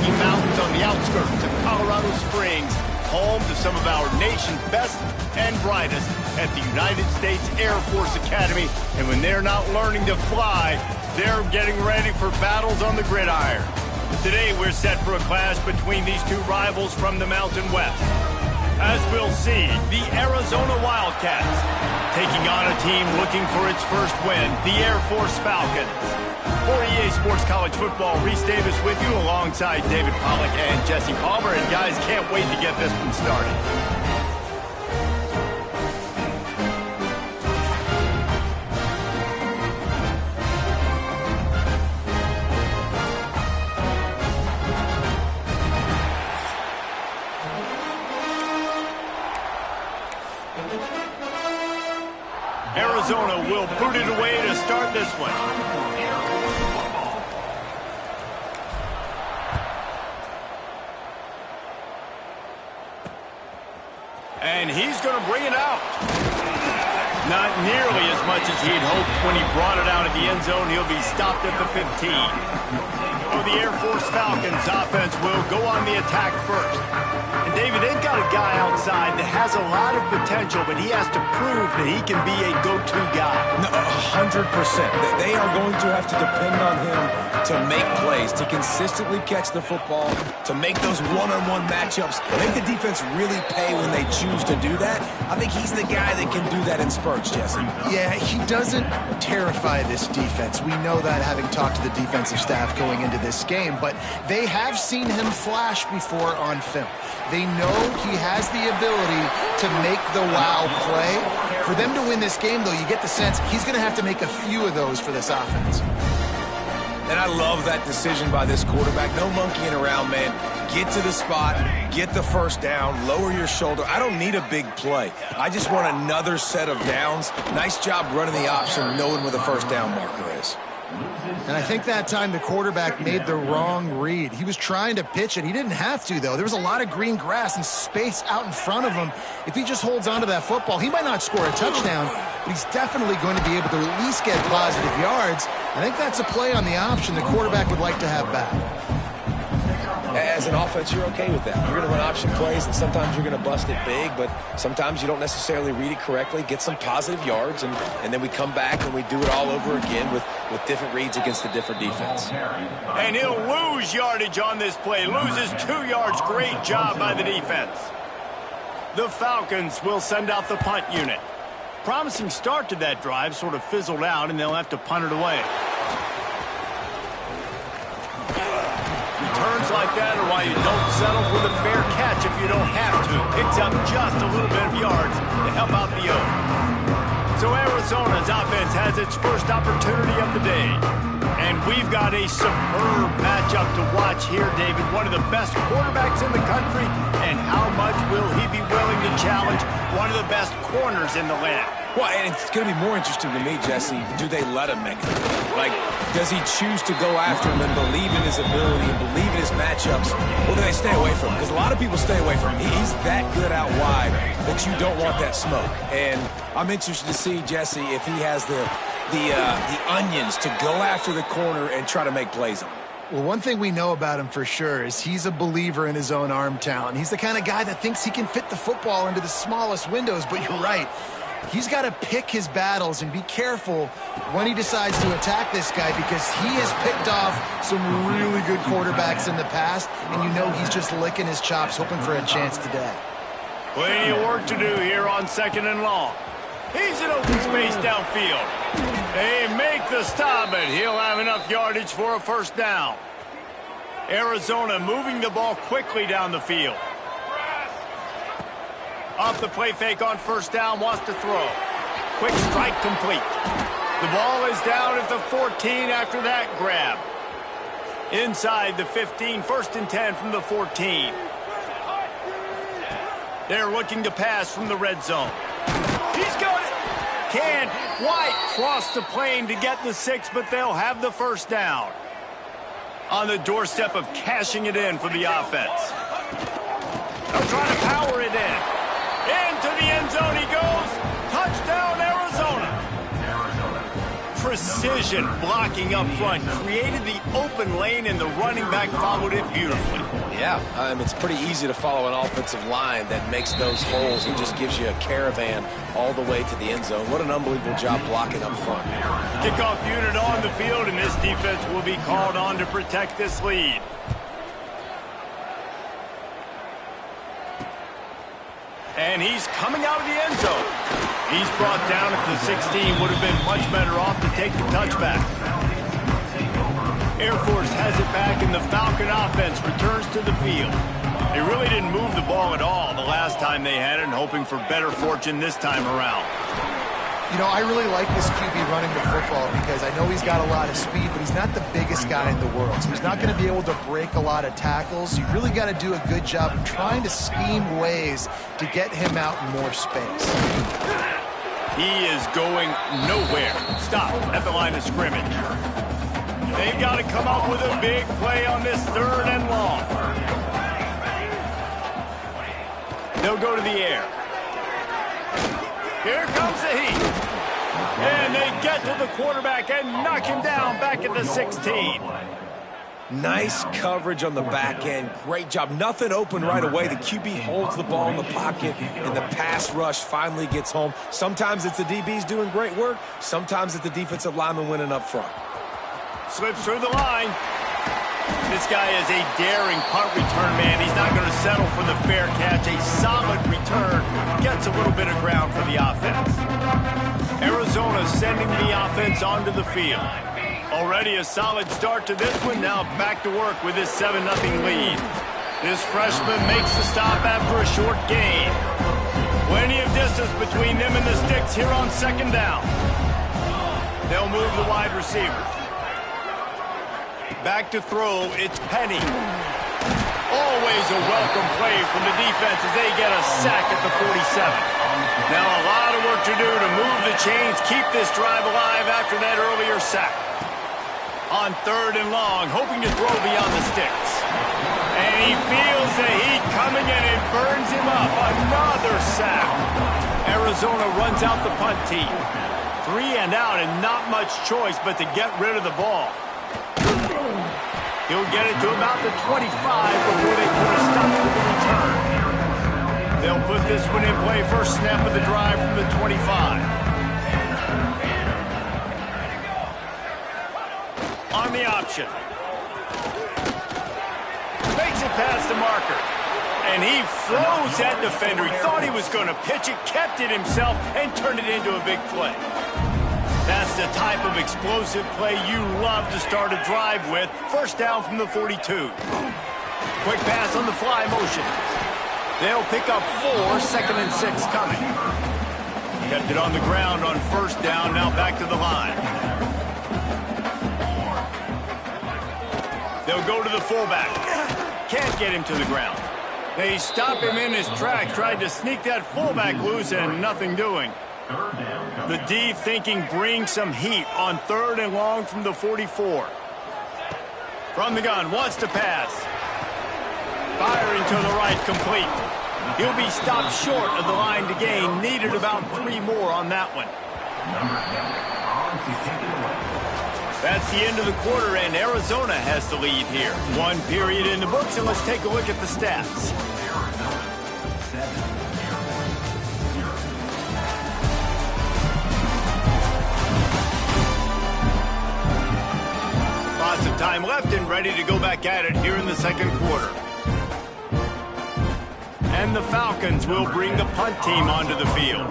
Rocky Mountains on the outskirts of Colorado Springs, home to some of our nation's best and brightest at the United States Air Force Academy. And when they're not learning to fly, they're getting ready for battles on the gridiron. Today, we're set for a clash between these two rivals from the Mountain West. As we'll see, the Arizona Wildcats taking on a team looking for its first win, the Air Force Falcons. For EA Sports College Football, Reese Davis with you alongside David Pollack and Jesse Palmer. And guys, can't wait to get this one started. Arizona will boot it away to start this one. And he's going to bring it out. Not nearly as much as he'd hoped when he brought it out of the end zone. He'll be stopped at the 15. So the Air Force Falcons offense will go on the attack first. And David, they've got a guy outside that has a lot of potential, but he has to prove that he can be a go-to guy. No, 100%. They are going to have to depend on him to make plays, to consistently catch the football, to make those one-on-one matchups, make the defense really pay when they choose to do that. I think he's the guy that can do that in spurts, Jesse. Yeah, he doesn't terrify this defense. We know that, having talked to the defensive staff going into this game, but they have seen him flash before on film. They know he has the ability to make the wow play. For them to win this game, though, you get the sense he's going to have to make a few of those for this offense. And I love that decision by this quarterback. No monkeying around, man. Get to the spot, get the first down, lower your shoulder. I don't need a big play. I just want another set of downs. Nice job running the option, knowing where the first down marker is. And I think that time the quarterback made the wrong read. He was trying to pitch it. He didn't have to, though. There was a lot of green grass and space out in front of him. If he just holds on to that football, he might not score a touchdown, but he's definitely going to be able to at least get positive yards. I think that's a play on the option the quarterback would like to have back. As an offense, you're okay with that. You're going to run option plays, and sometimes you're going to bust it big, but sometimes you don't necessarily read it correctly, get some positive yards, and then we come back and we do it all over again with different reads against a different defense. And he'll lose yardage on this play. Loses 2 yards. Great job by the defense. The Falcons will send out the punt unit. Promising start to that drive, sort of fizzled out, and they'll have to punt it away. Returns like that are why you don't settle for the fair catch if you don't have to. Picks up just a little bit of yards to help out the O. So Arizona's offense has its first opportunity of the day. And we've got a superb matchup to watch here, David. One of the best quarterbacks in the country. And how much will he be willing to challenge one of the best corners in the land? Well, and it's going to be more interesting to me, Jesse, do they let him make it? Like, does he choose to go after him and believe in his ability and believe in his matchups, or do they stay away from him? Because a lot of people stay away from him. He's that good out wide that you don't want that smoke. And I'm interested to see, Jesse, if he has the onions to go after the corner and try to make plays on him. Well, one thing we know about him for sure is he's a believer in his own arm talent. He's the kind of guy that thinks he can fit the football into the smallest windows, but you're right. He's got to pick his battles and be careful when he decides to attack this guy, because he has picked off some really good quarterbacks in the past, and you know he's just licking his chops, hoping for a chance today. Plenty of work to do here on 2nd and long. He's in open space downfield. They make the stop, but he'll have enough yardage for a first down. Arizona moving the ball quickly down the field. Off the play fake on first down, wants to throw. Quick strike complete. The ball is down at the 14 after that grab. Inside the 15, 1st and 10 from the 14. They're looking to pass from the red zone. He's got it. Can't quite cross the plane to get the 6, but they'll have the first down. On the doorstep of cashing it in for the offense. They'll try to power it in. Into the end zone he goes. Touchdown, Arizona. precision blocking up front, created the open lane, and the running back followed it beautifully. Yeah, it's pretty easy to follow an offensive line that makes those holes and just gives you a caravan all the way to the end zone. What an unbelievable job blocking up front. Kickoff unit on the field, and this defense will be called on to protect this lead. And he's coming out of the end zone. He's brought down at the 16. Would have been much better off to take the touchback. Air Force has it back, and the Falcon offense returns to the field. They really didn't move the ball at all the last time they had it, and hoping for better fortune this time around. You know, I really like this QB running the football because I know he's got a lot of speed, but he's not the biggest guy in the world. So he's not going to be able to break a lot of tackles. You really got to do a good job of trying to scheme ways to get him out in more space. He is going nowhere. Stop at the line of scrimmage. They've got to come up with a big play on this 3rd and long. They'll go to the air. Here comes the heat. And they get to the quarterback and knock him down back at the 16. Nice coverage on the back end. Great job. Nothing open right away. The QB holds the ball in the pocket, and the pass rush finally gets home. Sometimes it's the DBs doing great work. Sometimes it's the defensive lineman winning up front. Slips through the line. This guy is a daring punt return man. He's not going to settle for the fair catch. A solid return. Gets a little bit of ground for the offense. Arizona sending the offense onto the field. Already a solid start to this one. Now back to work with this 7-0 lead. This freshman makes the stop after a short gain. Plenty of distance between them and the sticks here on 2nd down. They'll move the wide receiver. Back to throw, it's Penny. Always a welcome play from the defense as they get a sack at the 47. Now a lot of work to do to move the chains, keep this drive alive after that earlier sack. On 3rd and long, hoping to throw beyond the sticks. And he feels the heat coming and it burns him up. Another sack. Arizona runs out the punt team. 3 and out and not much choice but to get rid of the ball. He'll get it to about the 25 before they put a stop to the return. They'll put this one in play first snap of the drive from the 25. On the option. Makes it past the marker. And he froze that defender. He thought he was going to pitch it, kept it himself, and turned it into a big play. That's the type of explosive play you love to start a drive with. First down from the 42. Quick pass on the fly motion. They'll pick up 4, 2nd and 6 coming. Kept it on the ground on 1st down, now back to the line. They'll go to the fullback. Can't get him to the ground. They stop him in his tracks, tried to sneak that fullback loose, and nothing doing. The D thinking bring some heat on 3rd and long from the 44. From the gun, wants to pass. Firing to the right, complete. He'll be stopped short of the line to gain. Needed about 3 more on that one. That's the end of the quarter, and Arizona has the lead here. 1 period in the books, and let's take a look at the stats. Lots of time left and ready to go back at it here in the 2nd quarter. And the Falcons will bring the punt team onto the field.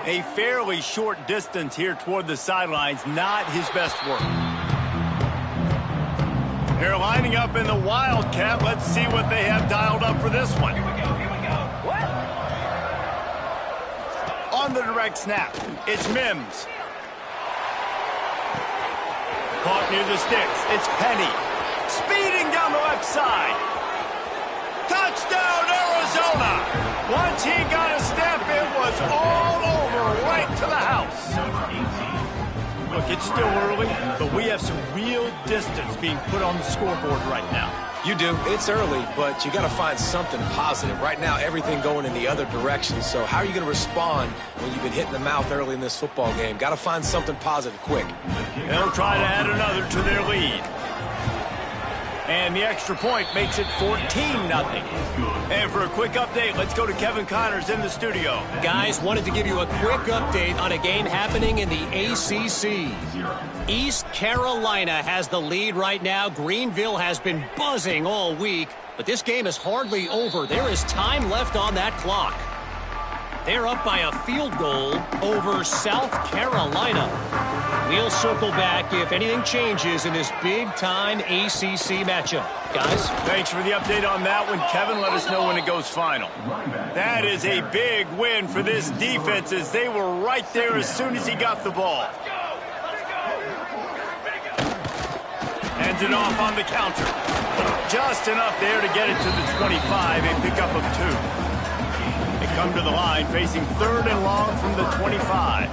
A fairly short distance here toward the sidelines, not his best work. They're lining up in the Wildcat. Let's see what they have dialed up for this one. On the direct snap, it's Mims. Caught near the sticks, it's Penny. Speeding down the left side. Touchdown, Arizona! Once he got a step, it was all over, right to the house. Look, it's still early, but we have some real distance being put on the scoreboard right now. You do. It's early, but you got to find something positive. Right now, everything going in the other direction. So how are you going to respond when you've been hit in the mouth early in this football game? Got to find something positive quick. They'll try to add another to their lead. And the extra point makes it 14-0. And for a quick update, let's go to Kevin Connors in the studio. Guys, wanted to give you a quick update on a game happening in the ACC. East Carolina has the lead right now. Greenville has been buzzing all week, but this game is hardly over. There is time left on that clock. They're up by a field goal over South Carolina. We'll circle back if anything changes in this big-time ACC matchup. Guys? Thanks for the update on that one, Kevin. Let us know when it goes final. That is a big win for this defense as they were right there as soon as he got the ball. Hands it off on the counter. Just enough there to get it to the 25, a pickup of 2. They come to the line facing 3rd and long from the 25.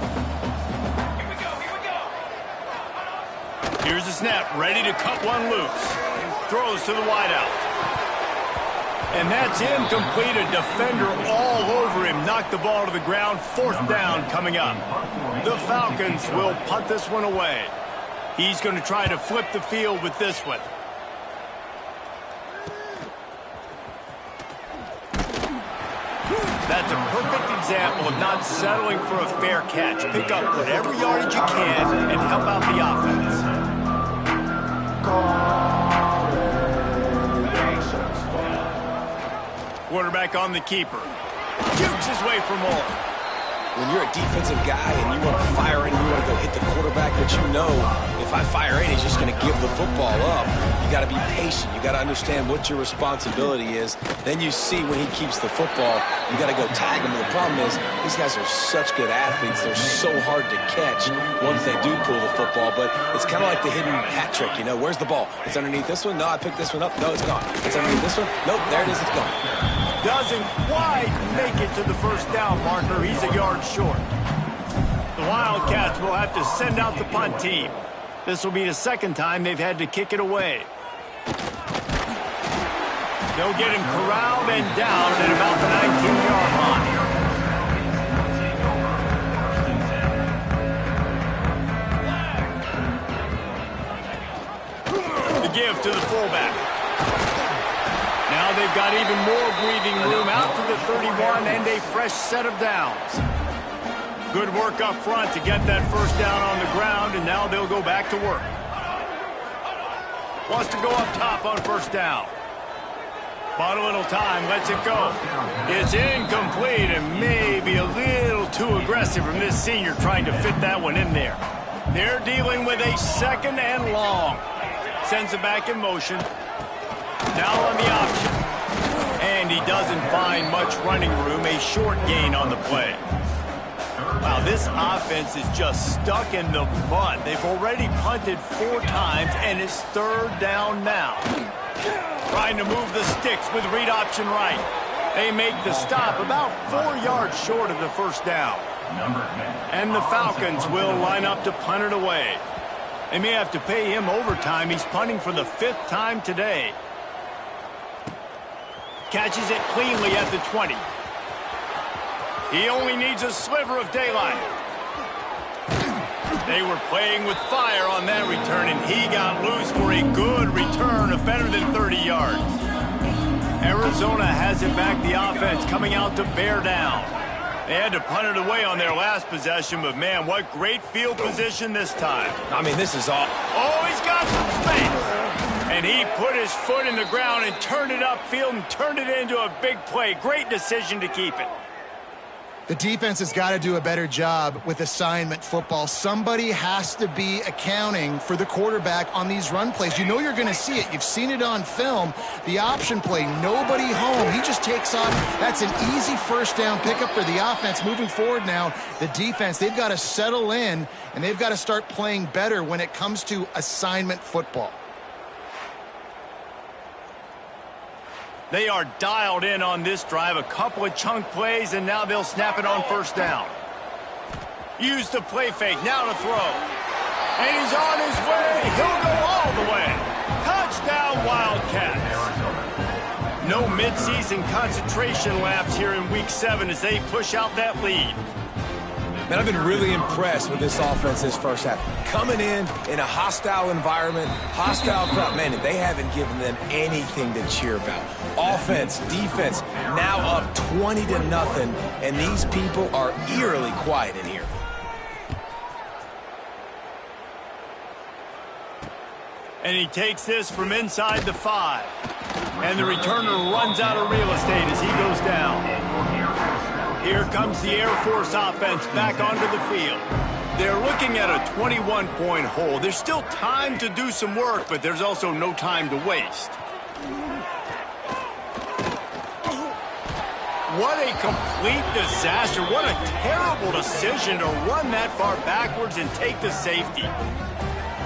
Here's the snap, ready to cut one loose. Throws to the wideout. And that's incomplete. A defender all over him. Knocked the ball to the ground. 4th down coming up. The Falcons will punt this one away. He's going to try to flip the field with this one. That's a perfect example of not settling for a fair catch. Pick up whatever yardage you can and help out the offense. Quarterback on the keeper. Shoots his way for more. When you're a defensive guy and you want to fire in, you want to go hit the quarterback, but you know if I fire in, he's just going to give the football up. You got to be patient. You got to understand what your responsibility is. Then you see when he keeps the football, you got to go tag him. And the problem is these guys are such good athletes. They're so hard to catch once they do pull the football. But it's kind of like the hidden hat trick. You know, where's the ball? It's underneath this one. No, I picked this one up. No, it's gone. It's underneath this one. Nope, there it is. It's gone. Doesn't quite make it to the 1st down marker. He's a yard short. The Wildcats will have to send out the punt team. This will be the 2nd time they've had to kick it away. They'll get him corralled and down at about the 19-yard line. The give to the fullback. Now they've got even more breathing room out to the 31 and a fresh set of downs. Good work up front to get that 1st down on the ground, and now they'll go back to work. Wants to go up top on 1st down. Bought a little time, lets it go. It's incomplete and maybe a little too aggressive from this senior trying to fit that one in there. They're dealing with a 2nd and long. Sends it back in motion. Now on the option. And he doesn't find much running room. A short gain on the play. Wow, this offense is just stuck in the mud. They've already punted 4 times, and it's 3rd down now. Trying to move the sticks with read option right. They make the stop about 4 yards short of the 1st down. And the Falcons will line up to punt it away. They may have to pay him overtime. He's punting for the 5th time today. Catches it cleanly at the 20. He only needs a sliver of daylight. They were playing with fire on that return, and he got loose for a good return of better than 30 yards. Arizona has it back, the offense coming out to bear down. They had to punt it away on their last possession, but man, what great field position this time. I mean, this is all. Oh, he's got some space. And he put his foot in the ground and turned it upfield and turned it into a big play. Great decision to keep it. The defense has got to do a better job with assignment football. Somebody has to be accounting for the quarterback on these run plays. You know you're going to see it. You've seen it on film. The option play, nobody home. He just takes off. That's an easy 1st down pickup for the offense. Moving forward now, the defense, they've got to settle in, and they've got to start playing better when it comes to assignment football. They are dialed in on this drive. A couple of chunk plays, and now they'll snap it on 1st down. Use the play fake. Now to throw. And he's on his way. He'll go all the way. Touchdown, Wildcats. no mid-season concentration laps here in Week 7 as they push out that lead. Man, I've been really impressed with this offense this first half. Coming in a hostile environment, hostile crowd, man, they haven't given them anything to cheer about. Offense, defense, now up 20-0, and these people are eerily quiet in here. And he takes this from inside the 5. And the returner runs out of real estate as he goes down. Here comes the Air Force offense back onto the field. They're looking at a 21-point hole. There's still time to do some work, but there's also no time to waste. What a complete disaster. What a terrible decision to run that far backwards and take the safety.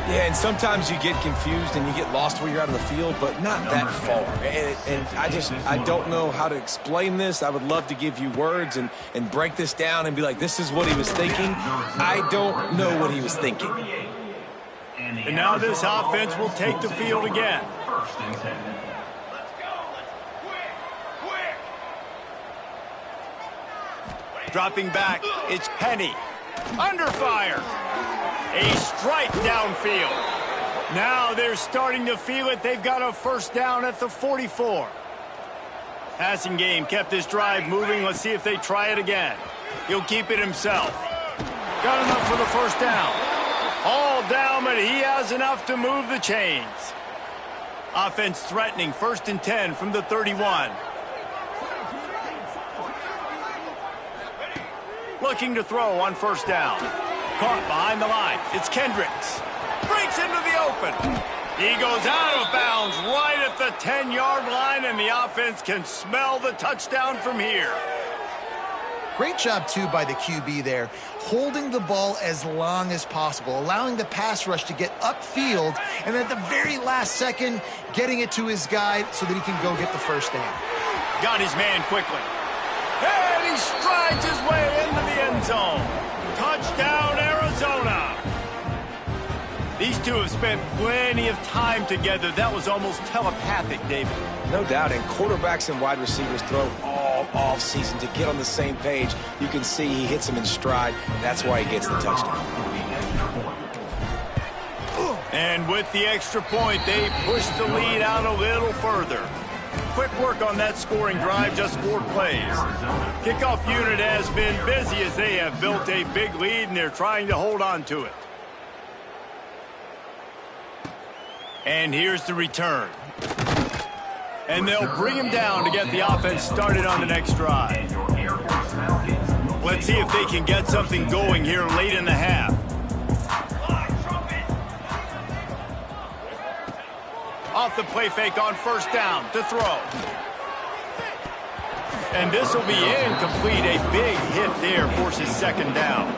Yeah, and sometimes you get confused and you get lost when you're out of the field, but not that far. And I don't know how to explain this. I would love to give you words and break this down and be like, this is what he was thinking. I don't know what he was thinking. And now this offense will take the field again. Dropping back, it's Penny. Under fire. A strike downfield. Now they're starting to feel it. They've got a first down at the 44. Passing game kept this drive moving. Let's see if they try it again. He'll keep it himself. Got enough for the first down. All down, but he has enough to move the chains. Offense threatening, 1st and 10 from the 31. Looking to throw on first down. Caught behind the line. It's Kendricks. Breaks into the open. He goes out of bounds right at the 10-yard line, and the offense can smell the touchdown from here. Great job, too, by the QB there, holding the ball as long as possible, allowing the pass rush to get upfield, and at the very last second, getting it to his guy so that he can go get the first down. Got his man quickly. And he strides his way into the end zone. Touchdown, Arizona. These two have spent plenty of time together. That was almost telepathic, David. No doubt, and quarterbacks and wide receivers throw all off-season to get on the same page. You can see he hits them in stride. That's why he gets the touchdown. And with the extra point, they push the lead out a little further. Quick work on that scoring drive, just 4 plays. Kickoff unit has been busy as they have built a big lead, and they're trying to hold on to it. And here's the return. And they'll bring him down to get the offense started on the next drive. Let's see if they can get something going here late in the half. Off the play fake on first down to throw. And this will be incomplete. A big hit there forces second down.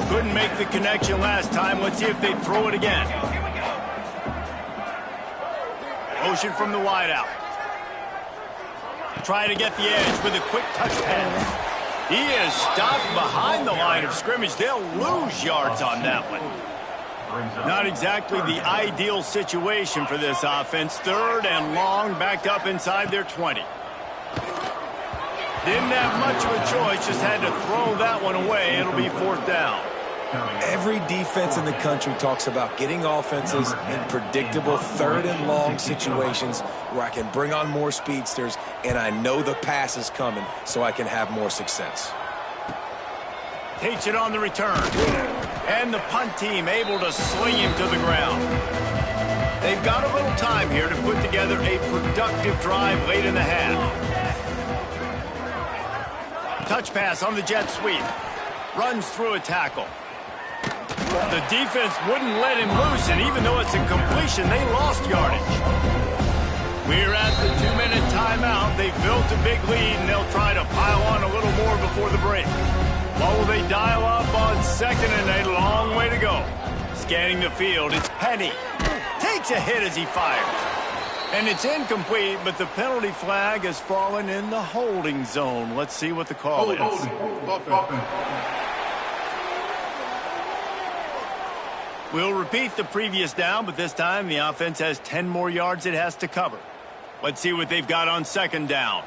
Couldn't make the connection last time. Let's see if they throw it again. Motion from the wideout. Try to get the edge with a quick touch pass. He is stopped behind the line of scrimmage. They'll lose yards on that one. Not exactly the ideal situation for this offense. 3rd and long, backed up inside their 20. Didn't have much of a choice, just had to throw that one away. It'll be 4th down. Every defense in the country talks about getting offenses in predictable 3rd and long situations where I can bring on more speedsters and I know the pass is coming so I can have more success. Takes it on the return. And the punt team able to sling him to the ground. They've got a little time here to put together a productive drive late in the half. Touch pass on the jet sweep. Runs through a tackle. The defense wouldn't let him loose, and even though it's a completion, they lost yardage. We're at the 2-minute timeout. They've built a big lead, and they'll try to pile on a little more before the break. What will they dial up on 2nd and a long way to go? Scanning the field, it's Penny. Takes a hit as he fires. And it's incomplete, but the penalty flag has fallen in the holding zone. Let's see what the call is. We'll repeat the previous down, but this time the offense has 10 more yards it has to cover. Let's see what they've got on second down.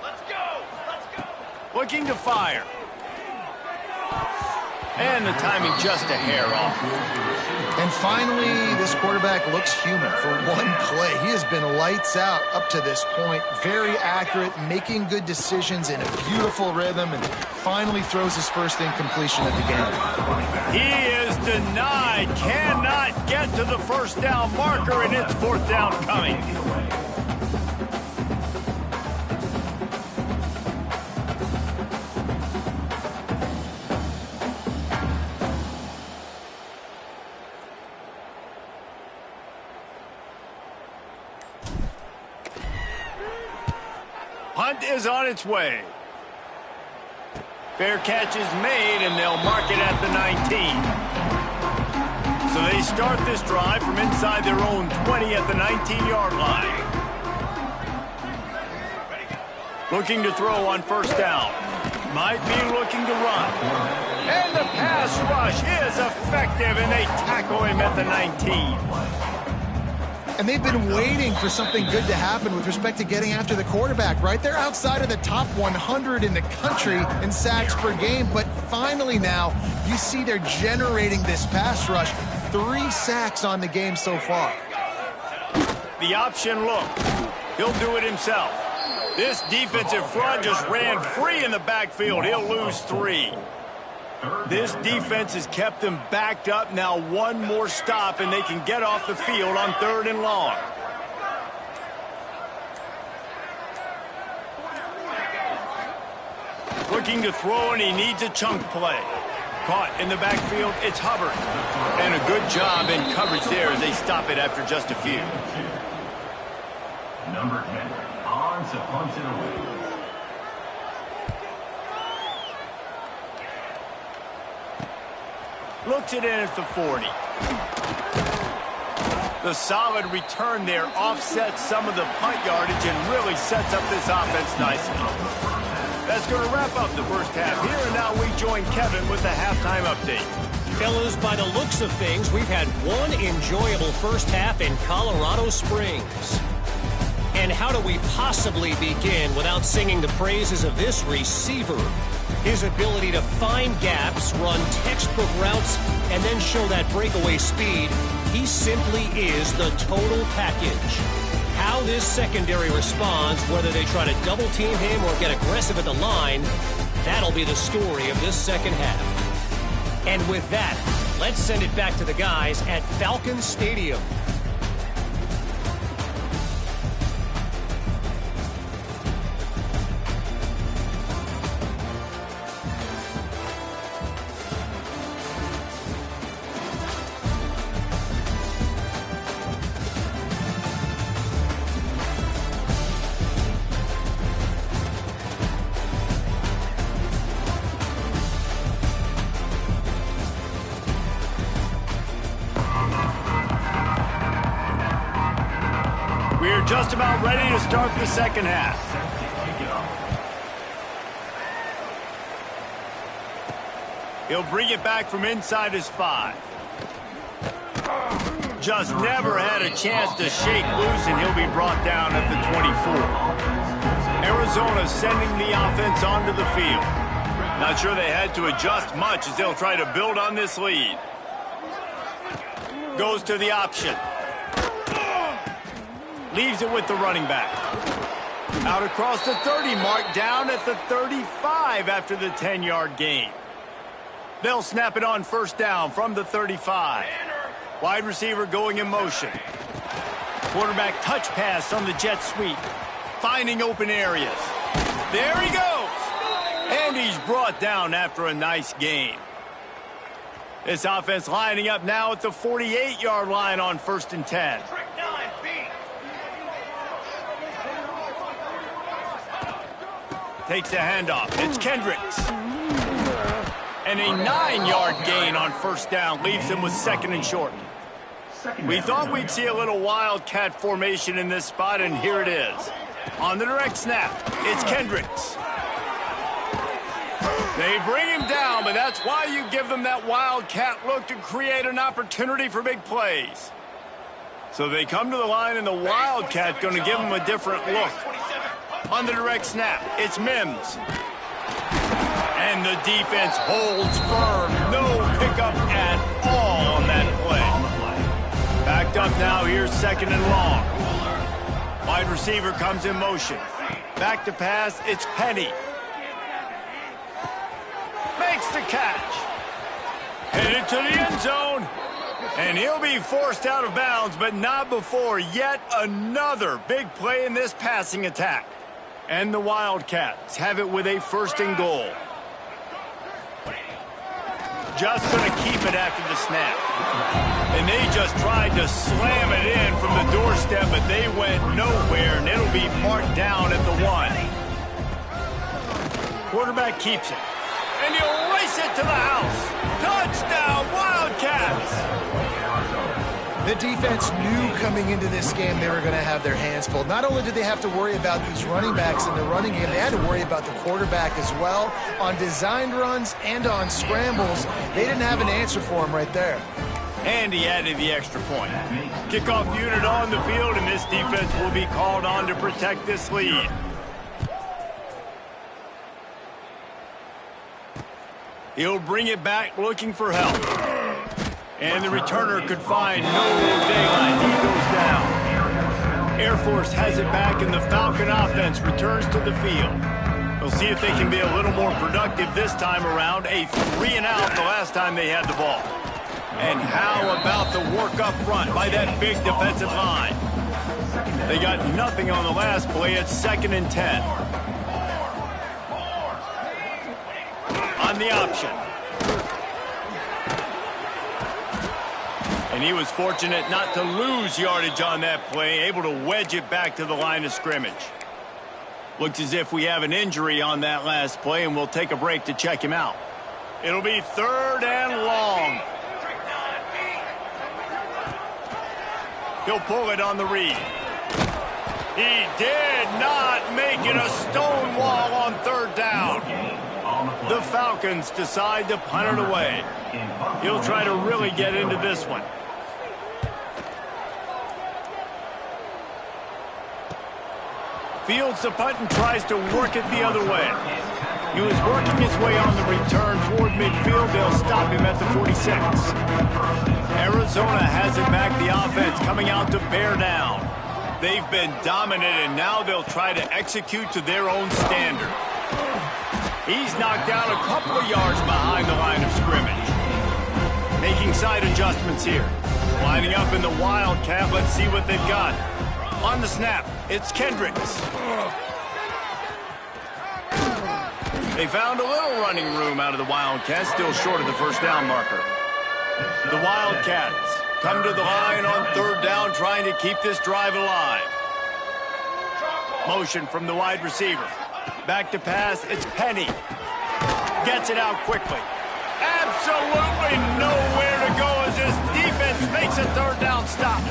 Let's go! Let's go! Looking to fire. And the timing just a hair off. And finally, this quarterback looks human for one play. He has been lights out up to this point. Very accurate, making good decisions in a beautiful rhythm, and finally throws his first incompletion of the game. He is denied. Cannot get to the first down marker, and it's fourth down coming. Punt is on its way. Fair catch is made, and they'll mark it at the 19. So they start this drive from inside their own 20 at the 19-yard line. Looking to throw on first down. Might be looking to run. And the pass rush is effective, and they tackle him at the 19. And they've been waiting for something good to happen with respect to getting after the quarterback, right? They're outside of the top 100 in the country in sacks per game, but finally now you see they're generating this pass rush. 3 sacks on the game so far. The option look. He'll do it himself. This defensive front just ran free in the backfield. He'll lose 3. This defense has kept them backed up. Now one more stop, and they can get off the field on 3rd and long. Looking to throw, and he needs a chunk play. Caught in the backfield, it's Hubbard. And a good job in coverage there as they stop it after just a few. Number 10, on to punt it away. Looks it in at the 40. The solid return there offsets some of the punt yardage and really sets up this offense nicely. That's going to wrap up the first half here, and now we join Kevin with the halftime update. Fellas, by the looks of things, we've had one enjoyable first half in Colorado Springs. And how do we possibly begin without singing the praises of this receiver? His ability to find gaps, run textbook routes, and then show that breakaway speed. He simply is the total package. How this secondary responds, whether they try to double team him or get aggressive at the line, that'll be the story of this second half. And with that, let's send it back to the guys at Falcon Stadium. We're just about ready to start the second half. He'll bring it back from inside his 5. Just never had a chance to shake loose, and he'll be brought down at the 24. Arizona sending the offense onto the field. Not sure they had to adjust much as they'll try to build on this lead. Goes to the option. Leaves it with the running back. Out across the 30 mark, down at the 35 after the 10-yard gain. They'll snap it on first down from the 35. Wide receiver going in motion. Quarterback touch pass on the jet sweep. Finding open areas. There he goes. And he's brought down after a nice gain. This offense lining up now at the 48-yard line on 1st and 10. Takes the handoff. It's Kendricks. And a 9-yard gain on first down leaves him with 2nd and short. We thought we'd see a little wildcat formation in this spot, and here it is. On the direct snap, it's Kendricks. They bring him down, but that's why you give them that wildcat look to create an opportunity for big plays. So they come to the line, and the Wildcat going to give them a different look. On the direct snap, it's Mims. And the defense holds firm. No pickup at all on that play. Backed up now, here's 2nd and long. Wide receiver comes in motion. Back to pass, it's Penny. Makes the catch. Headed to the end zone. And he'll be forced out of bounds, but not before yet another big play in this passing attack. And the Wildcats have it with a 1st and goal. Just going to keep it after the snap. And they just tried to slam it in from the doorstep, but they went nowhere, and it'll be marked down at the 1. Quarterback keeps it. And he'll race it to the house. Touchdown, Wildcats! The defense knew coming into this game they were going to have their hands full. Not only did they have to worry about these running backs in the running game, they had to worry about the quarterback as well. On designed runs and on scrambles, they didn't have an answer for him right there. And he added the extra point. Kickoff unit on the field, and this defense will be called on to protect this lead. He'll bring it back looking for help. And the returner could find no daylight. He goes down. Air Force has it back, and the Falcon offense returns to the field. We'll see if they can be a little more productive this time around. A 3-and-out the last time they had the ball. And how about the work up front by that big defensive line? They got nothing on the last play. It's 2nd and 10. On the option. And he was fortunate not to lose yardage on that play, able to wedge it back to the line of scrimmage. Looks as if we have an injury on that last play, and we'll take a break to check him out. It'll be 3rd and long. He'll pull it on the read. He did not make it a stone wall on 3rd down. The Falcons decide to punt it away. He'll try to really get into this one. Fields the punt and tries to work it the other way. He was working his way on the return toward midfield. They'll stop him at the 46. Arizona has it back. The offense coming out to bear down. They've been dominant, and now they'll try to execute to their own standard. He's knocked down a couple of yards behind the line of scrimmage. Making side adjustments here. Lining up in the Wildcat. Let's see what they've got. On the snap, it's Kendricks. They found a little running room out of the Wildcats, still short of the 1st down marker. The Wildcats come to the line on 3rd down, trying to keep this drive alive. Motion from the wide receiver. Back to pass, it's Penny. Gets it out quickly. Absolutely nowhere to go as this defense makes a 3rd down stop.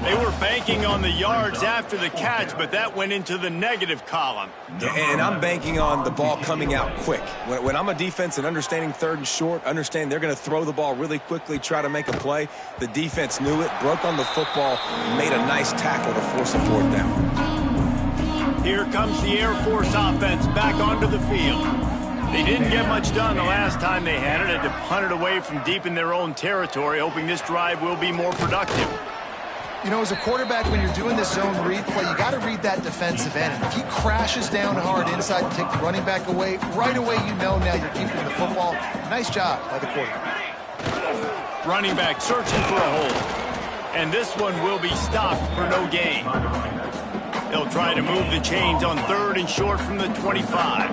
They were banking on the yards after the catch, but that went into the negative column. And I'm banking on the ball coming out quick. When I'm a defense and understanding 3rd and short, understand they're going to throw the ball really quickly, try to make a play. The defense knew it, broke on the football, made a nice tackle to force a 4th down. Here comes the Air Force offense back onto the field. They didn't get much done the last time they had it. Had to punt it away from deep in their own territory, hoping this drive will be more productive. You know, as a quarterback, when you're doing this zone read play, you got to read that defensive end. If he crashes down hard inside and take the running back away, right away you know now you're keeping the football. Nice job by the quarterback. Running back searching for a hole. And this one will be stopped for no gain. They'll try to move the chains on 3rd and short from the 25.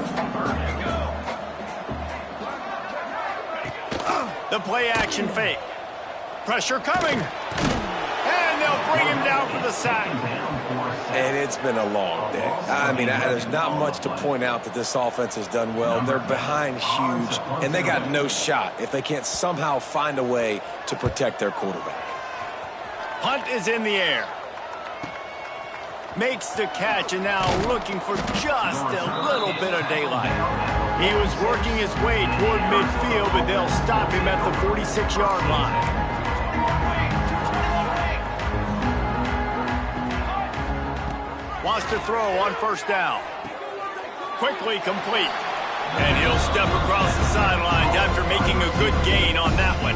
The play action fake. Pressure coming. And they'll bring him down for the sack. And it's been a long day. I mean, there's not much to point out that this offense has done well. They're behind huge, and they got no shot if they can't somehow find a way to protect their quarterback. Punt is in the air. Makes the catch, and now looking for just a little bit of daylight. He was working his way toward midfield, but they'll stop him at the 46-yard line. to throw on first down. Quickly complete. And he'll step across the sidelines after making a good gain on that one.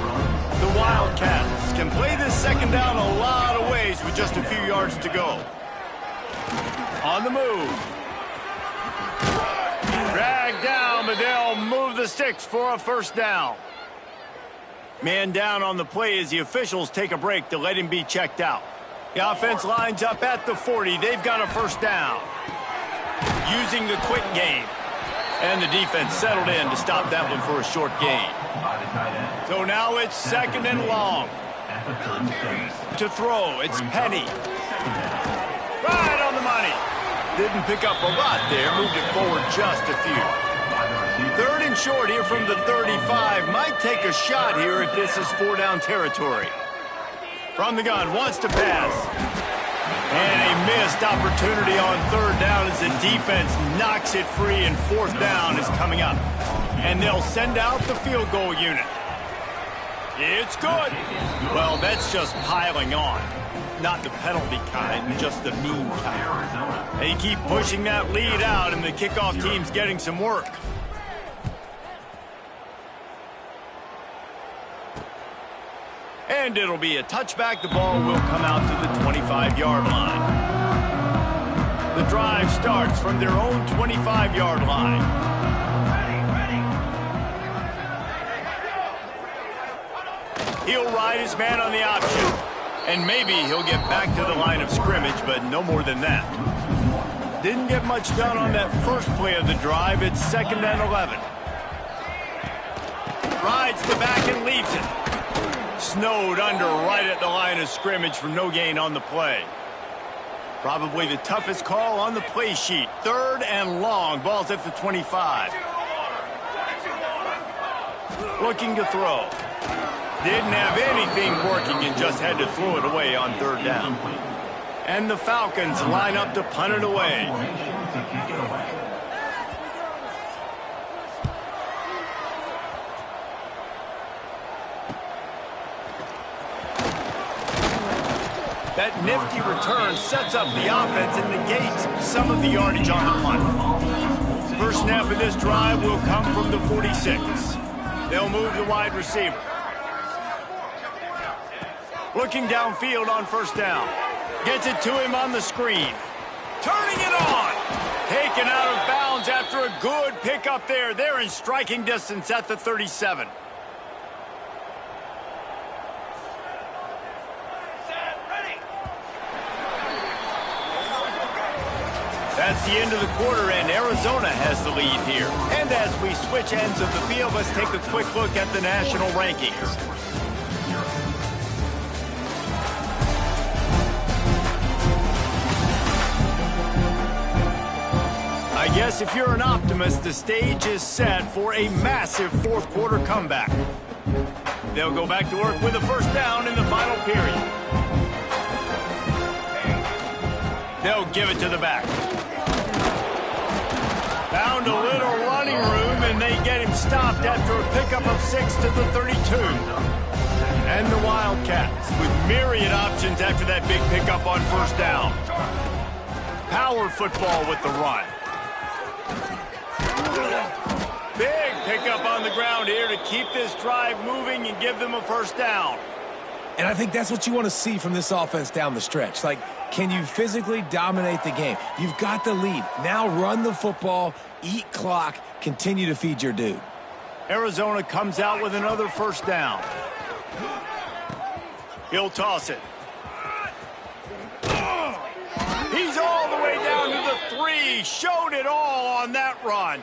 The Wildcats can play this second down a lot of ways with just a few yards to go. On the move. Dragged down, but they'll move the sticks for a first down. Man down on the play as the officials take a break to let him be checked out. The offense lines up at the 40. They've got a first down. Using the quick game. And the defense settled in to stop that one for a short gain. So now it's second and long. To throw, it's Penny. Right on the money. Didn't pick up a lot there, moved it forward just a few. Third and short here from the 35. Might take a shot here if this is 4-down territory. From the gun, wants to pass. And a missed opportunity on third down as the defense knocks it free, and fourth down is coming up. And they'll send out the field goal unit. It's good. Well, that's just piling on. Not the penalty kind, just the mean kind. They keep pushing that lead out, and the kickoff team's getting some work. And it'll be a touchback. The ball will come out to the 25-yard line. The drive starts from their own 25-yard line. He'll ride his man on the option. And maybe he'll get back to the line of scrimmage, but no more than that. Didn't get much done on that first play of the drive. It's second and 11. Rides the back and leaves it. Snowed under right at the line of scrimmage for no gain on the play. Probably the toughest call on the play sheet. Third and long. Ball's at the 25. Looking to throw. Didn't have anything working and just had to throw it away on third down. And the Falcons line up to punt it away. That nifty return sets up the offense and negates some of the yardage on the punt. First snap of this drive will come from the 46. They'll move the wide receiver. Looking downfield on first down. Gets it to him on the screen. Turning it on. Taken out of bounds after a good pickup there. They're in striking distance at the 37. That's the end of the quarter, and Arizona has the lead here. And as we switch ends of the field, let's take a quick look at the national rankings. I guess if you're an optimist, the stage is set for a massive fourth quarter comeback. They'll go back to work with a first down in the final period. They'll give it to the back. Found a little running room, and they get him stopped after a pickup of 6 to the 32. And the Wildcats with myriad options after that big pickup on first down. Power football with the run. Big pickup on the ground here to keep this drive moving and give them a first down. And I think that's what you want to see from this offense down the stretch. Like, can you physically dominate the game? You've got the lead. Now run the football, eat clock, continue to feed your dude. Arizona comes out with another first down. He'll toss it. He's all the way down to the 3. Showed it all on that run.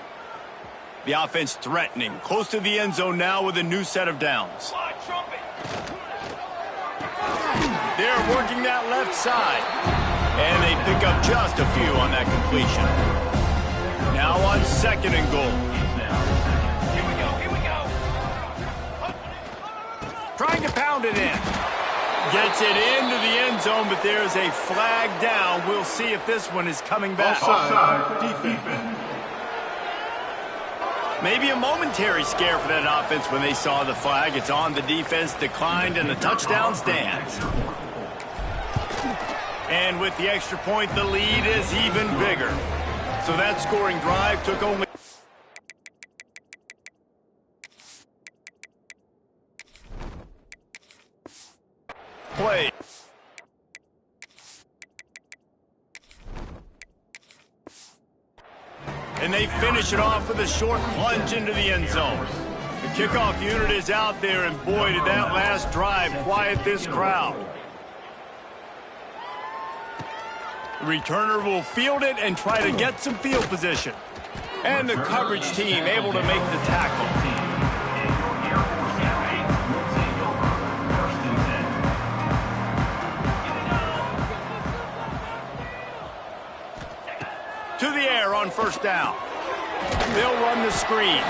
The offense threatening. Close to the end zone now with a new set of downs. They're working that left side. And they pick up just a few on that completion. Now on second and goal. Here we go. Trying to pound it in. Gets it into the end zone, but there's a flag down. We'll see if this one is coming back. Offside, defense. Maybe a momentary scare for that offense when they saw the flag. It's on the defense, declined, and the touchdown stands. And with the extra point, the lead is even bigger. So that scoring drive took only... play. And they finish it off with a short plunge into the end zone. The kickoff unit is out there, and boy, did that last drive quiet this crowd. The returner will field it and try to get some field position. And the coverage team able to make the tackle. To the air on first down. They'll run the screen.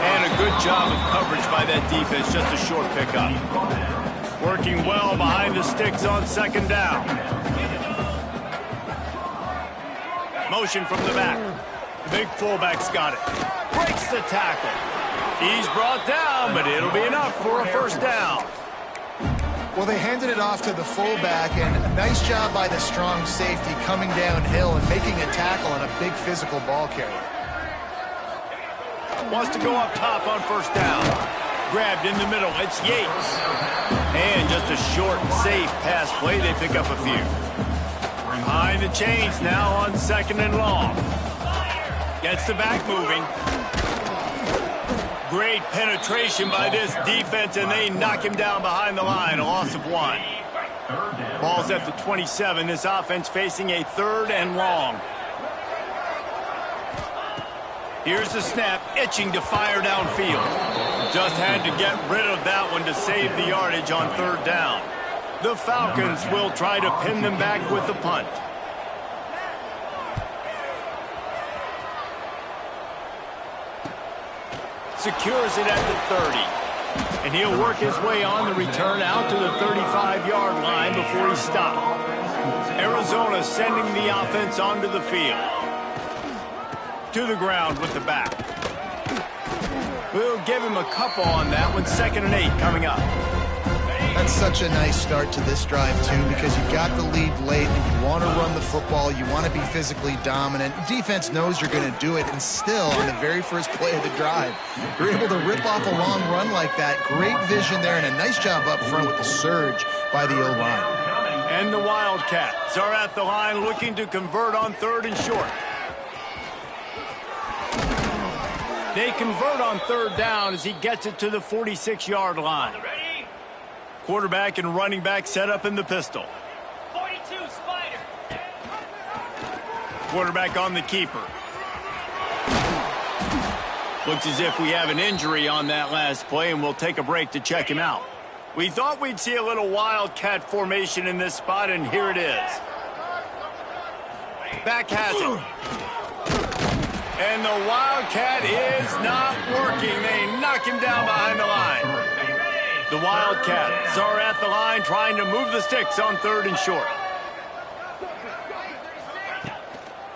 And a good job of coverage by that defense, just a short pickup. Working well behind the sticks on second down. Motion from the back. The big fullback's got it. Breaks the tackle. He's brought down, but it'll be enough for a first down. Well, they handed it off to the fullback, and a nice job by the strong safety coming downhill and making a tackle on a big physical ball carrier. Wants to go up top on first down. Grabbed in the middle. It's Yates. And just a short, safe pass play. They pick up a few. Behind the chains now on second and long. Gets the back moving. Great penetration by this defense, and they knock him down behind the line. A loss of 1. Ball's at the 27. This offense facing a third and long. Here's the snap, itching to fire downfield. Just had to get rid of that one to save the yardage on third down. The Falcons will try to pin them back with the punt. Secures it at the 30. And he'll work his way on the return out to the 35-yard line before he stopped. Arizona sending the offense onto the field. To the ground with the back. We'll give him a couple on that one. 2nd and 8 coming up. That's such a nice start to this drive, too, because you got the lead late and you want to run the football. You want to be physically dominant. Defense knows you're going to do it, and still, on the very first play of the drive, you're able to rip off a long run like that. Great vision there, and a nice job up front with the surge by the O-line. And the Wildcats are at the line looking to convert on 3rd and short. They convert on 3rd down as he gets it to the 46-yard line. Quarterback and running back set up in the pistol. 42, Spider. Quarterback on the keeper. Looks as if we have an injury on that last play, and we'll take a break to check him out. We thought we'd see a little Wildcat formation in this spot, and here it is. Back has it. And the Wildcat is not working. They knock him down behind the line. The Wildcats are at the line trying to move the sticks on 3rd and short.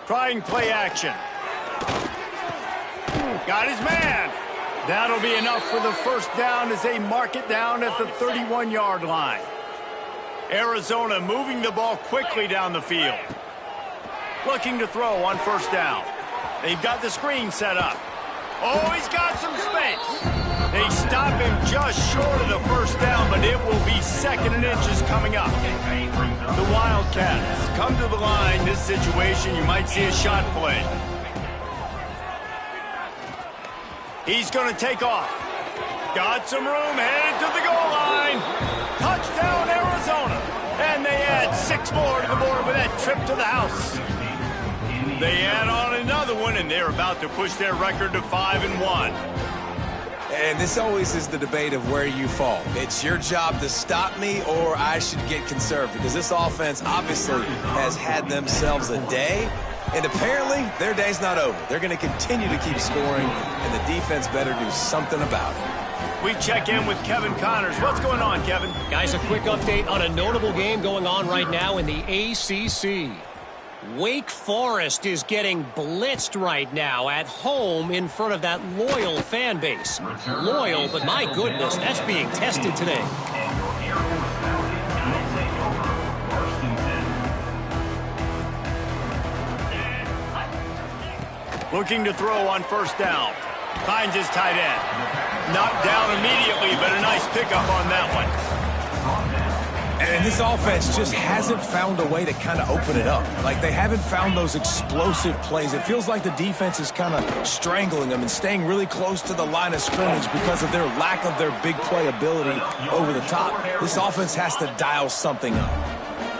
Trying play action. Got his man. That'll be enough for the first down as they mark it down at the 31-yard line. Arizona moving the ball quickly down the field. Looking to throw on first down. They've got the screen set up. Oh, he's got some space. They stop him just short of the first down, but it will be 2nd and inches coming up. The Wildcats come to the line. This situation, you might see a shot play. He's going to take off. Got some room, headed to the goal line. Touchdown, Arizona. And they add 6 more to the board with that trip to the house. They add on another one, and they're about to push their record to 5-1. And this always is the debate of where you fall. It's your job to stop me, or I should get conserved, because this offense obviously has had themselves a day, and apparently their day's not over. They're going to continue to keep scoring, and the defense better do something about it. We check in with Kevin Connors. What's going on, Kevin? Guys, a quick update on a notable game going on right now in the ACC. Wake Forest is getting blitzed right now at home in front of that loyal fan base. Loyal, but my goodness, that's being tested today. Looking to throw on first down. Finds his tight end. Knocked down immediately, but a nice pickup on that one. And this offense just hasn't found a way to kind of open it up. Like, they haven't found those explosive plays. It feels like the defense is kind of strangling them and staying really close to the line of scrimmage because of their lack of their big play ability over the top. This offense has to dial something up.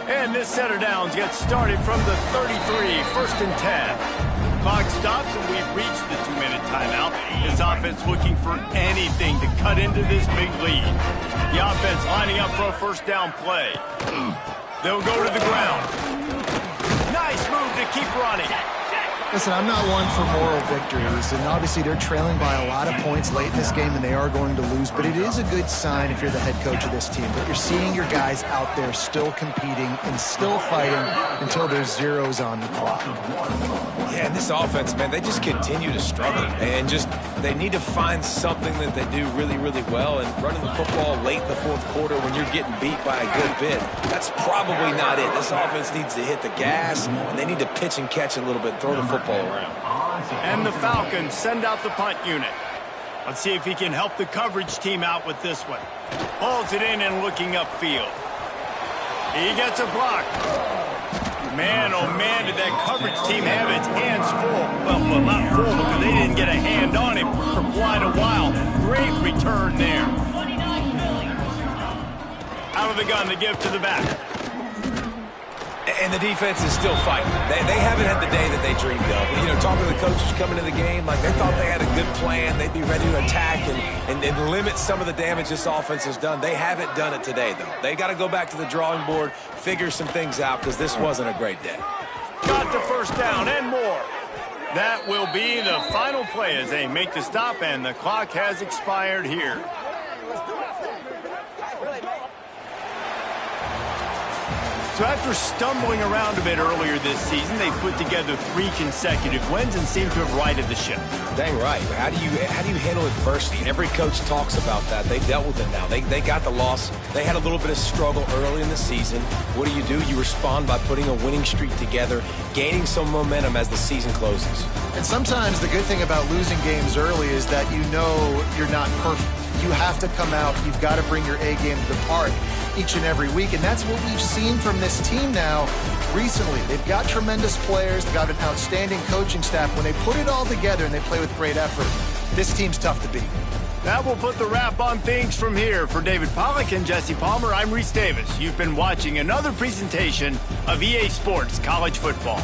And this set of downs gets started from the 33, first and 10. Clock stops and we've reached the 2-minute timeout. This offense looking for anything to cut into this big lead. The offense lining up for a first down play. They'll go to the ground. Nice move to keep running. Listen, I'm not one for moral victories, and obviously they're trailing by a lot of points late in this game, and they are going to lose, but it is a good sign if you're the head coach of this team, that you're seeing your guys out there still competing and still fighting until there's zeros on the clock. Yeah, and this offense, man, they just continue to struggle, and they need to find something that they do really, really well, and running the football late in the fourth quarter when you're getting beat by a good bit, that's probably not it. This offense needs to hit the gas, and they need to pitch and catch a little bit, throw the football around. And the Falcons send out the punt unit. Let's see if he can help the coverage team out with this one. Pulls it in and looking upfield. He gets a block. Man, oh man, did that coverage team have its hands full. Well, not full because they didn't get a hand on him for quite a while. Great return there. Out of the gun to give to the back. And the defense is still fighting. They haven't had the day that they dreamed of. You know, talking to the coaches coming into the game, like they thought they had a good plan. They'd be ready to attack and limit some of the damage this offense has done. They haven't done it today, though. They got to go back to the drawing board, figure some things out, because this wasn't a great day. Got the first down and more. That will be the final play as they make the stop, and the clock has expired here. So after stumbling around a bit earlier this season, they put together 3 consecutive wins and seem to have righted the ship. Dang right. How do you handle adversity? Every coach talks about that. They dealt with it now. They got the loss. They had a little bit of struggle early in the season. What do? You respond by putting a winning streak together, gaining some momentum as the season closes. And sometimes the good thing about losing games early is that you know you're not perfect. You have to come out. You've got to bring your A game to the park each and every week, and that's what we've seen from this team now recently. They've got tremendous players. They've got an outstanding coaching staff. When they put it all together and they play with great effort, this team's tough to beat. That will put the wrap on things from here. For David Pollack and Jesse Palmer, I'm Reese Davis. You've been watching another presentation of EA Sports College Football.